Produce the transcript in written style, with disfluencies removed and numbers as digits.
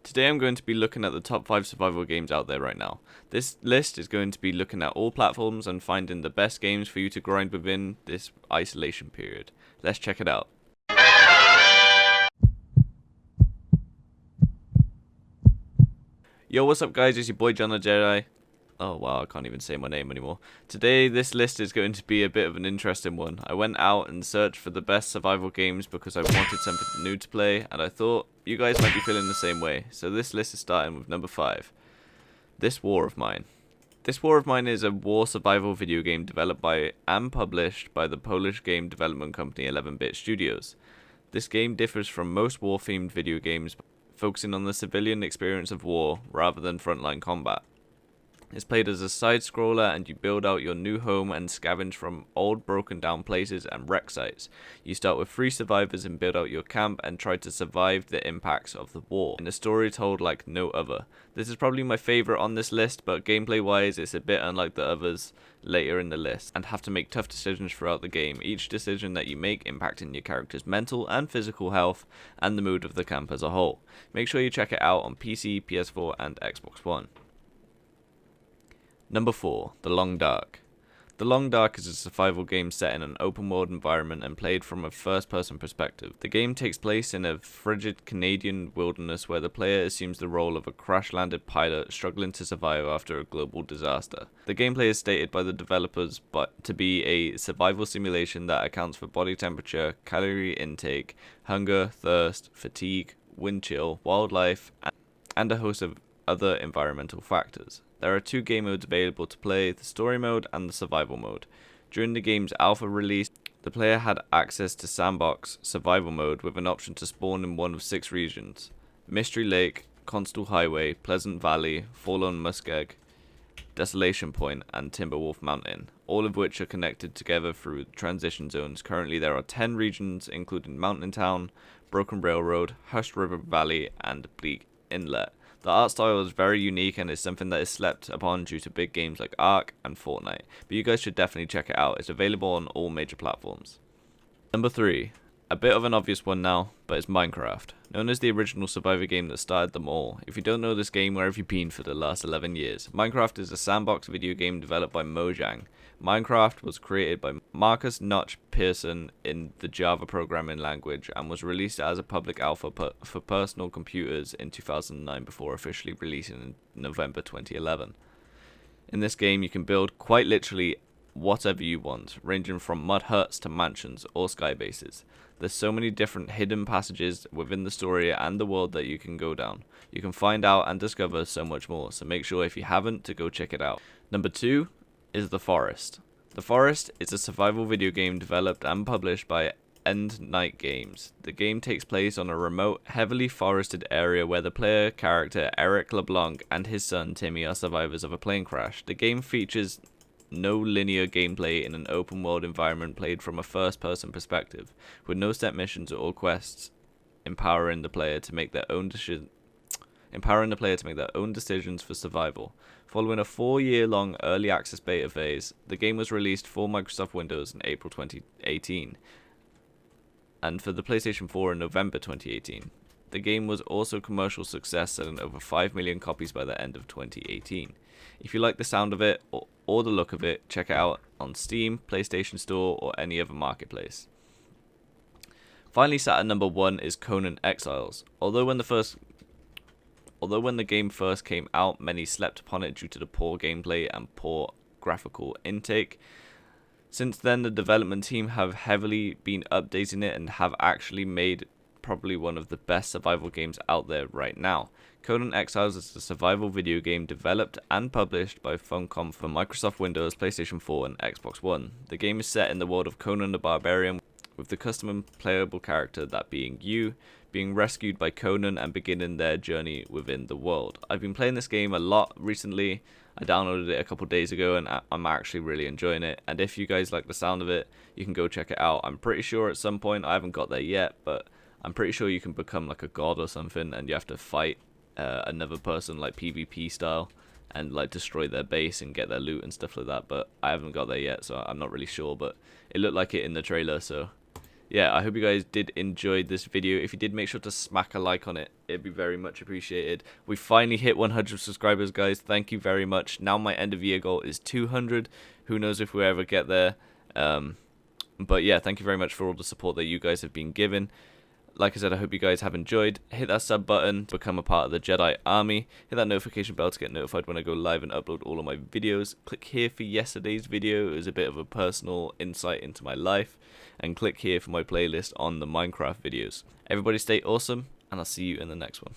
Today I'm going to be looking at the top 5 survival games out there right now. This list is going to be looking at all platforms and finding the best games for you to grind within this isolation period. Let's check it out. Yo, what's up guys, it's your boy John the Jedi. Oh wow, I can't even say my name anymore. Today this list is going to be a bit of an interesting one. I went out and searched for the best survival games because I wanted something new to play, and I thought you guys might be feeling the same way. So this list is starting with number 5. This War of Mine. This War of Mine is a war survival video game developed by and published by the Polish game development company 11-Bit Studios. This game differs from most war-themed video games, focusing on the civilian experience of war rather than frontline combat. It's played as a side-scroller, and you build out your new home and scavenge from old broken down places and wreck sites. You start with 3 survivors and build out your camp and try to survive the impacts of the war, in a story told like no other. This is probably my favourite on this list, but gameplay wise it's a bit unlike the others later in the list, and have to make tough decisions throughout the game, each decision that you make impacting your character's mental and physical health and the mood of the camp as a whole. Make sure you check it out on PC, PS4 and Xbox One. Number 4. The Long Dark. The Long Dark is a survival game set in an open world environment and played from a first person perspective. The game takes place in a frigid Canadian wilderness where the player assumes the role of a crash landed pilot struggling to survive after a global disaster. The gameplay is stated by the developers to be a survival simulation that accounts for body temperature, calorie intake, hunger, thirst, fatigue, wind chill, wildlife, and a host of other environmental factors. There are 2 game modes available to play, the story mode and the survival mode. During the game's alpha release, the player had access to sandbox survival mode with an option to spawn in one of 6 regions: Mystery Lake, Constal Highway, Pleasant Valley, Forlorn Muskeg, Desolation Point and Timberwolf Mountain, all of which are connected together through transition zones. Currently there are 10 regions including Mountain Town, Broken Railroad, Hushed River Valley and Bleak Inlet. The art style is very unique and is something that is slept upon due to big games like Ark and Fortnite, but you guys should definitely check it out. It's available on all major platforms. Number 3. A bit of an obvious one now, but it's Minecraft. Known as the original survivor game that started them all. If you don't know this game, where have you been for the last 11 years? Minecraft is a sandbox video game developed by Mojang. Minecraft was created by Marcus Notch Pearson in the Java programming language and was released as a public alpha for personal computers in 2009 before officially releasing in November 2011. In this game you can build quite literally whatever you want, ranging from mud huts to mansions or sky bases. There's so many different hidden passages within the story and the world that you can go down. You can find out and discover so much more, so make sure if you haven't to go check it out. Number 2 is The Forest. The Forest is a survival video game developed and published by End Night Games. The game takes place on a remote, heavily forested area where the player character Eric LeBlanc and his son Timmy are survivors of a plane crash. The game features no linear gameplay in an open world environment played from a first person perspective, with no set missions or quests, empowering the player to make their own decisions for survival. Following a 4-year-long early access beta phase, the game was released for Microsoft Windows in April 2018, and for the PlayStation 4 in November 2018. The game was also a commercial success, selling over 5 million copies by the end of 2018. If you like the sound of it or the look of it, check it out on Steam, PlayStation Store, or any other marketplace. Finally, sat at number 1 is Conan X Isles. Although when the game first came out, many slept upon it due to the poor gameplay and poor graphical intake. Since then, the development team have heavily been updating it and have actually made probably one of the best survival games out there right now. Conan X Isles is a survival video game developed and published by Funcom for Microsoft Windows, PlayStation 4 and Xbox One. The game is set in the world of Conan the Barbarian, with the custom playable character, that being you, being rescued by Conan and beginning their journey within the world. I've been playing this game a lot recently. I downloaded it a couple days ago and I'm actually really enjoying it, and if you guys like the sound of it, you can go check it out. I'm pretty sure at some point, I haven't got there yet, but I'm pretty sure you can become like a god or something and you have to fight another person like PvP style and like destroy their base and get their loot and stuff like that, but I haven't got there yet, so I'm not really sure, but it looked like it in the trailer, so yeah, I hope you guys did enjoy this video. If you did, make sure to smack a like on it. It'd be very much appreciated. We finally hit 100 subscribers, guys. Thank you very much. Now my end of year goal is 200. Who knows if we ever get there. But yeah, thank you very much for all the support that you guys have been given. Like I said, I hope you guys have enjoyed. Hit that sub button to become a part of the Jedi Army. Hit that notification bell to get notified when I go live and upload all of my videos. Click here for yesterday's video. It was a bit of a personal insight into my life. And click here for my playlist on the Minecraft videos. Everybody stay awesome, and I'll see you in the next one.